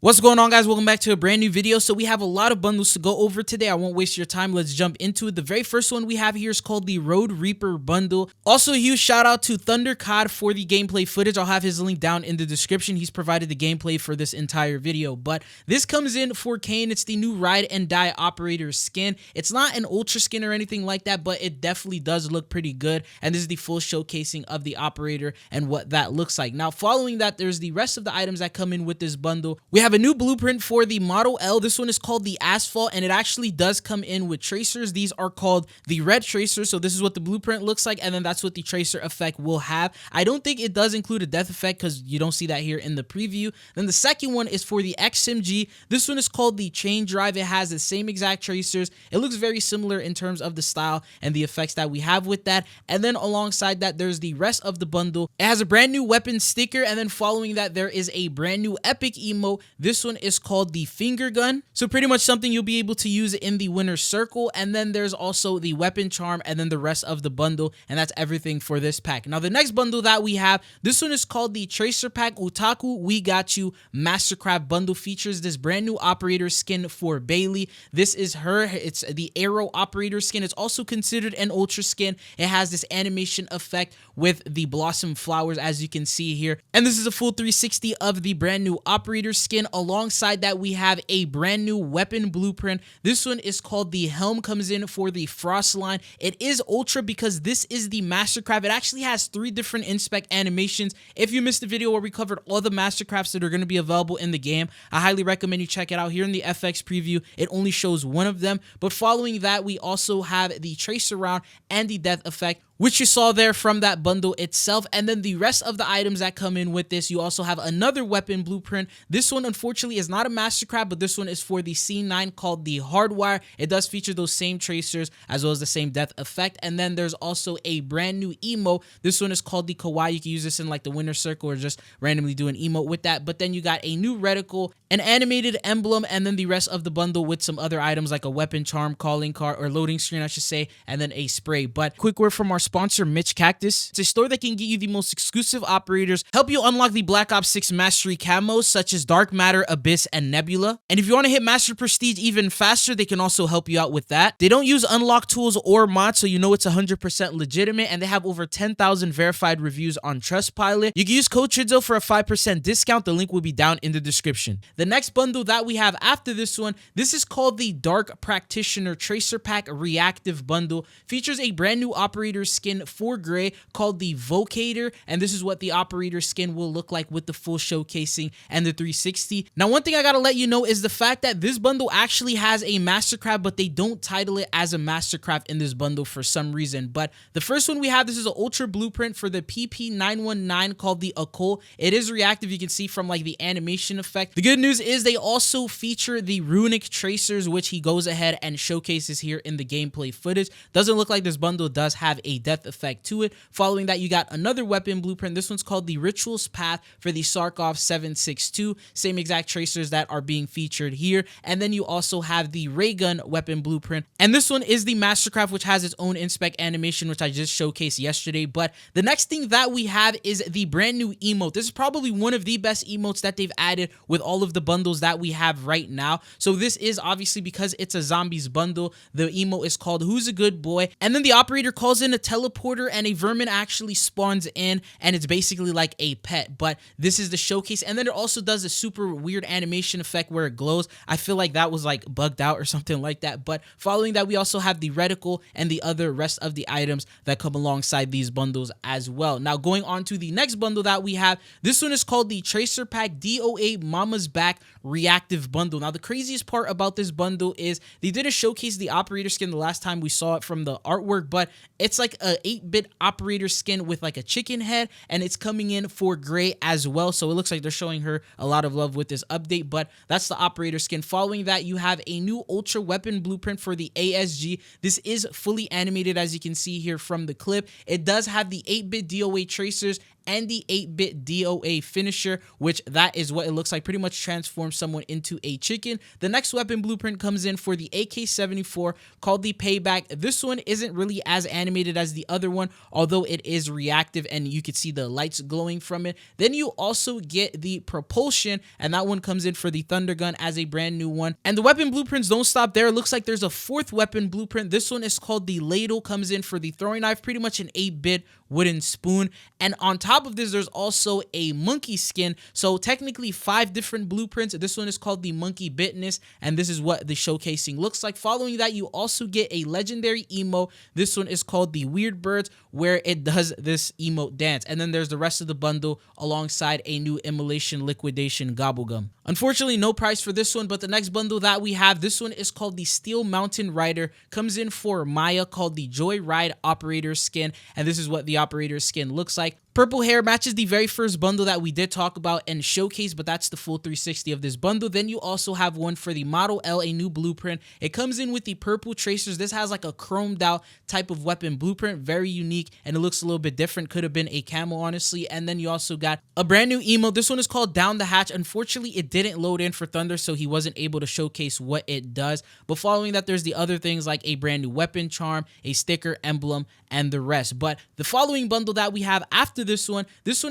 What's going on, guys? Welcome back to a brand new video. So we have a lot of bundles to go over today. I won't waste your time. Let's jump into it. The very first one we have here is called the Road Reaper bundle. Also, a huge shout out to Thunder Cod for the gameplay footage. I'll have his link down in the description. He's provided the gameplay for this entire video. But this comes in for Kane. It's the new Ride and Die Operator skin. It's not an ultra skin or anything like that, but it definitely does look pretty good. And this is the full showcasing of the operator and what that looks like. Now, following that, there's the rest of the items that come in with this bundle. We have a new blueprint for the Model L. This one is called the Asphalt, and it actually does come in with tracers. These are called the red tracers. So this is what the blueprint looks like, and then that's what the tracer effect will have. I don't think it does include a death effect because you don't see that here in the preview. Then the second one is for the XMG. This one is called the Chain Drive. It has the same exact tracers. It looks very similar in terms of the style and the effects that we have with that. And then alongside that, there's the rest of the bundle. It has a brand new weapon sticker, and then following that, there is a brand new epic emote. This one is called the Finger Gun. So pretty much something you'll be able to use in the winner's circle. And then there's also the weapon charm and then the rest of the bundle. And that's everything for this pack. Now the next bundle that we have, this one is called the Tracer Pack Otaku We Got You Mastercraft bundle. Features this brand new operator skin for Bailey. This is her. It's the Arrow operator skin. It's also considered an ultra skin. It has this animation effect with the blossom flowers, as you can see here. And this is a full 360 of the brand new operator skin. Alongside that, we have a brand new weapon blueprint. This one is called the Helm, comes in for the Frost line. It is ultra because this is the Mastercraft. It actually has 3 different inspect animations. If you missed the video where we covered all the Mastercrafts that are going to be available in the game, I highly recommend you check it out. Here in the FX preview, it only shows one of them. But following that, we also have the Tracer Round and the Death Effect, which you saw there from that bundle itself. And then the rest of the items that come in with this, you also have another weapon blueprint. This one, unfortunately, is not a Mastercraft, but this one is for the C9 called the Hardwire. It does feature those same tracers as well as the same death effect. And then there's also a brand new emote. This one is called the Kawaii. You can use this in like the winner circle or just randomly do an emote with that. But then you got a new reticle, an animated emblem, and then the rest of the bundle with some other items like a weapon charm, calling card, or loading screen, I should say, and then a spray. But quick word from our sponsor, Mitch Cactus. It's a store that can get you the most exclusive operators, help you unlock the Black Ops 6 mastery camos such as Dark Matter, Abyss, and Nebula. And if you want to hit Master Prestige even faster, they can also help you out with that. They don't use unlock tools or mods, so you know it's 100% legitimate, and they have over 10,000 verified reviews on Trustpilot. You can use code Chidzo for a 5% discount. The link will be down in the description. The next bundle that we have after this one, this is called the Dark Practitioner Tracer Pack Reactive bundle. Features a brand new operator skin for Gray called the Vocator, and this is what the operator skin will look like with the full showcasing and the 360. Now, one thing I gotta let you know is the fact that this bundle actually has a Mastercraft, but they don't title it as a Mastercraft in this bundle for some reason. But the first one we have, this is an ultra blueprint for the PP919 called the Occult. It is reactive, you can see from like the animation effect. The good news is they also feature the runic tracers, which he goes ahead and showcases here in the gameplay footage. Doesn't look like this bundle does have a death effect to it. Following that, you got another weapon blueprint. This one's called the Rituals Path for the Sarkov 762. Same exact tracers that are being featured here. And then you also have the Ray Gun weapon blueprint. And this one is the Mastercraft, which has its own inspect animation, which I just showcased yesterday. But the next thing that we have is the brand new emote. This is probably one of the best emotes that they've added with all of the bundles that we have right now. So this is obviously because it's a zombies bundle. The emote is called Who's a Good Boy? And then the operator calls in a teleporter and a vermin actually spawns in, and it's basically like a pet. But this is the showcase, and then it also does a super weird animation effect where it glows. I feel like that was like bugged out or something like that. But following that, we also have the reticle and the other rest of the items that come alongside these bundles as well. Now going on to the next bundle that we have, this one is called the Tracer Pack DOA Mama's Back Reactive bundle. Now the craziest part about this bundle is they didn't showcase the operator skin the last time we saw it from the artwork, but it's like a 8-bit operator skin with like a chicken head, and it's coming in for Gray as well. So it looks like they're showing her a lot of love with this update, but that's the operator skin. Following that, you have a new ultra weapon blueprint for the ASG. This is fully animated, as you can see here from the clip. It does have the 8-bit DOA tracers and the 8-bit DOA finisher, which that is what it looks like, pretty much transforms someone into a chicken. The next weapon blueprint comes in for the AK-74 called the Payback. This one isn't really as animated as the other one, although it is reactive and you can see the lights glowing from it. Then you also get the Propulsion, and that one comes in for the Thunder Gun as a brand new one. And the weapon blueprints don't stop there. It looks like there's a fourth weapon blueprint. This one is called the Ladle, comes in for the throwing knife, pretty much an 8-bit wooden spoon. And on top of this, there's also a monkey skin. So technically 5 different blueprints. This one is called the Monkey Bitness, and this is what the showcasing looks like. Following that, you also get a legendary emote. This one is called the Weird Birds, where it does this emote dance. And then there's the rest of the bundle alongside a new Immolation Liquidation Gobblegum. Unfortunately, no price for this one, but the next bundle that we have, this one is called the Steel Mountain Rider, comes in for Maya, called the Joyride Operator skin, and this is what the operator skin looks like. Purple hair matches the very first bundle that we did talk about and showcase, but that's the full 360 of this bundle. Then you also have one for the Model L, a new blueprint. It comes in with the purple tracers. This has like a chromed out type of weapon blueprint, very unique, and it looks a little bit different. Could have been a camo, honestly. And then you also got a brand new emote. This one is called Down the Hatch. Unfortunately, it didn't load in for Thunder, so he wasn't able to showcase what it does. But following that, there's the other things like a brand new weapon charm, a sticker, emblem, and the rest. But the following bundle that we have after this one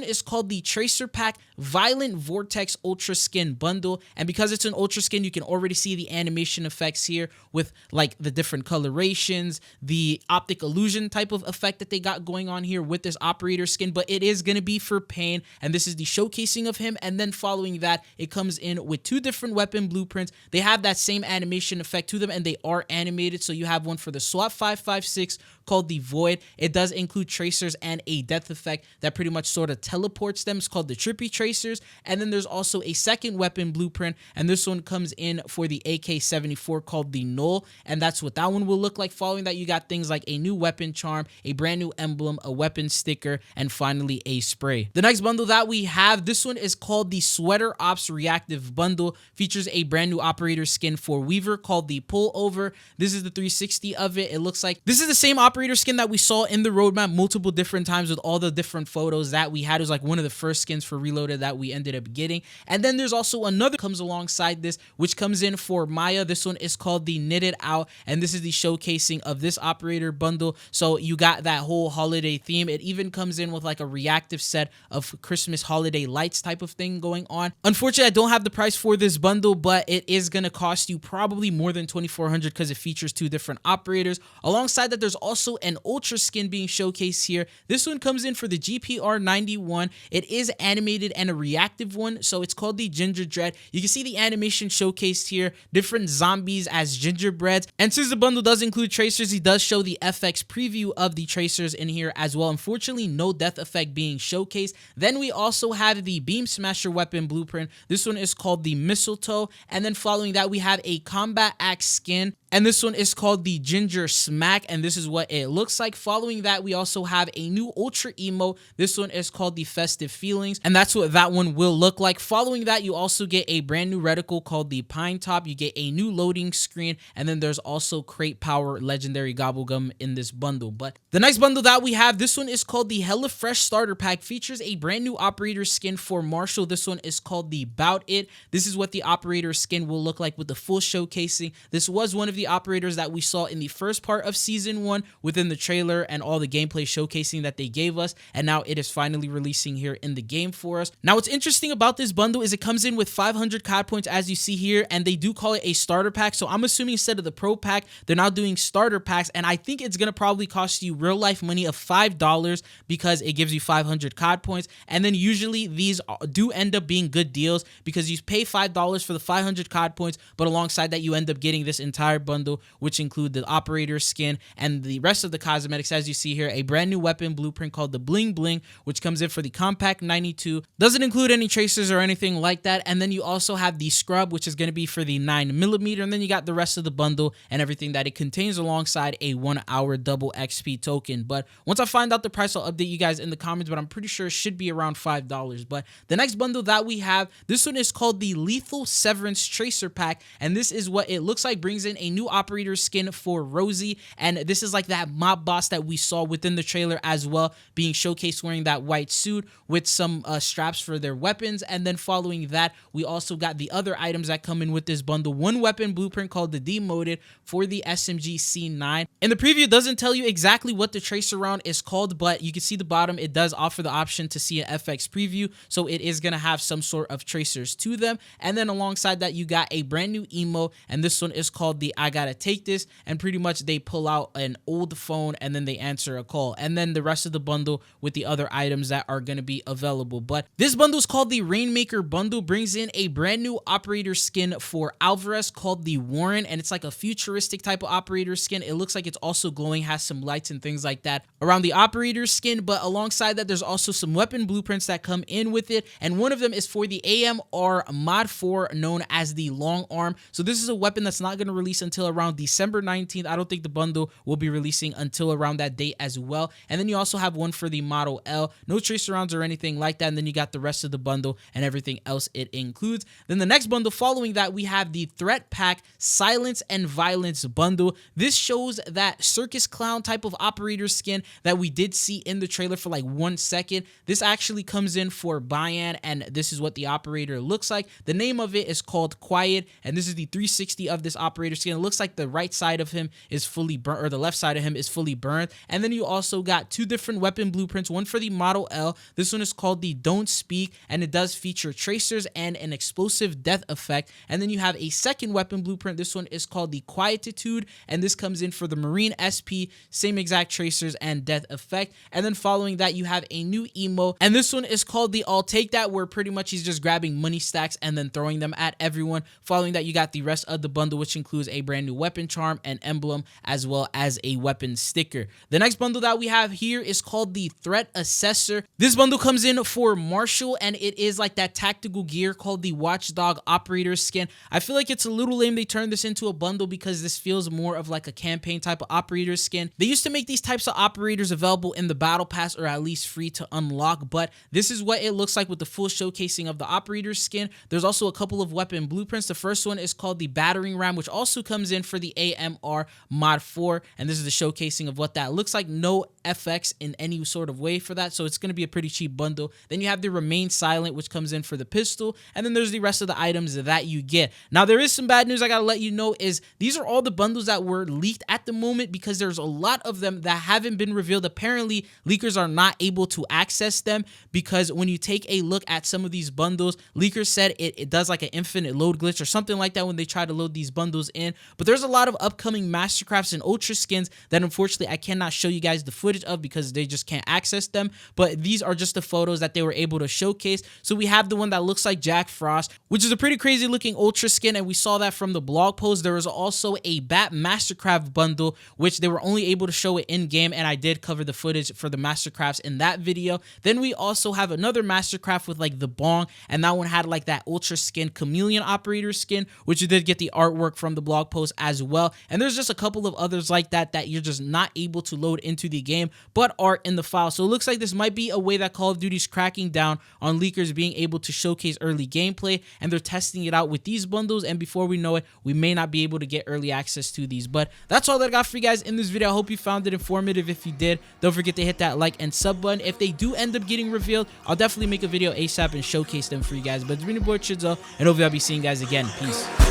is called the Tracer Pack Violent Vortex Ultra Skin Bundle. And because it's an Ultra Skin, you can already see the animation effects here with like the different colorations, the optic illusion type of effect that they got going on here with this operator skin. But it is going to be for Pain, and this is the showcasing of him. And then following that, it comes in with 2 different weapon blueprints. They have that same animation effect to them, and they are animated. So you have one for the SWAT 556 called the Void. It does include tracers and a death effect that pretty much sort of teleports them. It's called the Trippy Tracers. And then there's also a second weapon blueprint, and this one comes in for the AK-74 called the Null, and that's what that one will look like. Following that, you got things like a new weapon charm, a brand new emblem, a weapon sticker, and finally a spray. The next bundle that we have, this one is called the Sweater Ops Reactive Bundle. Features a brand new operator skin for Weaver called the Pullover. This is the 360 of it. It looks like this is the same operator skin that we saw in the roadmap multiple different times with all the different photos that we had. It was like one of the first skins for Reloaded that we ended up getting. And then there's also another comes alongside this, which comes in for Maya. This one is called the Knitted Out, and this is the showcasing of this operator bundle. So you got that whole holiday theme. It even comes in with like a reactive set of Christmas holiday lights type of thing going on. Unfortunately, I don't have the price for this bundle, but it is going to cost you probably more than $2,400 because it features 2 different operators. Alongside that, there's also an ultra skin being showcased here. This one comes in for the GPR-91. It is animated and a reactive one, so it's called the Ginger Dread. You can see the animation showcased here, different zombies as gingerbreads. And since the bundle does include tracers, he does show the FX preview of the tracers in here as well. Unfortunately, no death effect being showcased. Then we also have the Beam Smasher weapon blueprint. This one is called the Mistletoe. And then following that, we have a Combat Axe skin, and this one is called the Ginger Smack, and this is what it looks like. Following that, we also have a new ultra emote. This one is called the Festive Feelings, and that's what that one will look like. Following that, you also get a brand new reticle called the Pine Top. You get a new loading screen, and then there's also Crate Power Legendary Gobblegum in this bundle. But the next bundle that we have, this one is called the Hella Fresh Starter Pack. Features a brand new operator skin for Marshall. This one is called the Bout It. This is what the operator skin will look like with the full showcasing. This was one of the operators that we saw in the first part of season 1 within the trailer and all the gameplay showcasing that they gave us, and now it is finally releasing here in the game for us. Now, what's interesting about this bundle is it comes in with 500 COD points, as you see here, and they do call it a starter pack. So I'm assuming instead of the pro pack, they're now doing starter packs, and I think it's gonna probably cost you real life money of $5 because it gives you 500 COD points. And then usually these do end up being good deals because you pay $5 for the 500 COD points, but alongside that, you end up getting this entire bundle, which include the operator skin and the rest of the cosmetics. As you see here, a brand new weapon blueprint called the Bling Bling, which comes in for the Compact 92. Doesn't include any tracers or anything like that. And then you also have the Scrub, which is going to be for the 9mm. And then you got the rest of the bundle and everything that it contains alongside a 1-hour double XP token. But once I find out the price, I'll update you guys in the comments, but I'm pretty sure it should be around $5. But the next bundle that we have, this one is called the Lethal Severance Tracer Pack. And this is what it looks like. Brings in a new new operator skin for Rosie, and this is like that mob boss that we saw within the trailer as well, being showcased wearing that white suit with some straps for their weapons. And then following that, we also got the other items that come in with this bundle. One weapon blueprint called the Demoted for the SMG C9. And the preview doesn't tell you exactly what the tracer round is called, but you can see the bottom, it does offer the option to see an FX preview, so it is going to have some sort of tracers to them. And then alongside that, you got a brand new emo, and this one is called the I Gotta Take This, and pretty much they pull out an old phone and then they answer a call, and then the rest of the bundle with the other items that are going to be available. But this bundle is called the Rainmaker bundle, brings in a brand new operator skin for Alvarez called the Warren, and it's like a futuristic type of operator skin. It looks like it's also glowing, has some lights and things like that around the operator skin, but alongside that, there's also some weapon blueprints that come in with it, and one of them is for the AMR Mod 4 known as the Long Arm. So this is a weapon that's not going to release until around December 19th. I don't think the bundle will be releasing until around that date as well. And then you also have one for the Model L, no tracer rounds or anything like that, and then you got the rest of the bundle and everything else it includes. Then the next bundle following that, we have the Threat Pack Silence and Violence bundle. This shows that circus clown type of operator skin that we did see in the trailer for like 1 second. This actually comes in for Bayan, and this is what the operator looks like. The name of it is called Quiet, and this is the 360 of this operator skin. It looks like the right side of him is fully burnt, or the left side of him is fully burned. And then you also got two different weapon blueprints, one for the Model L. This one is called the Don't Speak, and it does feature tracers and an explosive death effect. And then you have a second weapon blueprint. This one is called the Quietude, and this comes in for the Marine SP, same exact tracers and death effect. And then following that, you have a new emo, and this one is called the I'll Take That, where pretty much he's just grabbing money stacks and then throwing them at everyone. Following that, you got the rest of the bundle, which includes a brand new weapon charm and emblem, as well as a weapon sticker. The next bundle that we have here is called the Threat Assessor. This bundle comes in for Marshall, and it is like that tactical gear called the Watchdog Operator skin. I feel like it's a little lame they turned this into a bundle, because this feels more of like a campaign type of operator skin. They used to make these types of operators available in the battle pass, or at least free to unlock, but this is what it looks like with the full showcasing of the operator skin. There's also a couple of weapon blueprints. The first one is called the Battering Ram, which also comes in for the AMR Mod 4, and this is the showcasing of what that looks like. No FX in any sort of way for that, so it's going to be a pretty cheap bundle. Then you have the Remain Silent, which comes in for the pistol, and then there's the rest of the items that you get. Now, there is some bad news I gotta let you know, is these are all the bundles that were leaked at the moment, because there's a lot of them that haven't been revealed. Apparently, leakers are not able to access them, because when you take a look at some of these bundles, leakers said it does like an infinite load glitch or something like that when they try to load these bundles in. But there's a lot of upcoming Mastercrafts and Ultra skins that unfortunately I cannot show you guys the footage of, because they just can't access them. But these are just the photos that they were able to showcase. So we have the one that looks like Jack Frost, which is a pretty crazy looking Ultra skin, and we saw that from the blog post. There was also a Bat Mastercraft bundle, which they were only able to show it in game, and I did cover the footage for the Mastercrafts in that video. Then we also have another Mastercraft with like the bong, and that one had like that Ultra skin Chameleon operator skin, which you did get the artwork from the blog post as well. And there's just a couple of others like that that you're just not able to load into the game, but are in the file. So it looks like this might be a way that Call of Duty's cracking down on leakers being able to showcase early gameplay, and they're testing it out with these bundles, and before we know it, we may not be able to get early access to these. But that's all that I got for you guys in this video. I hope you found it informative. If you did, don't forget to hit that like and sub button. If they do end up getting revealed, I'll definitely make a video ASAP and showcase them for you guys. But it's been your boy Chidzo, and hopefully I'll be seeing you guys again. Peace.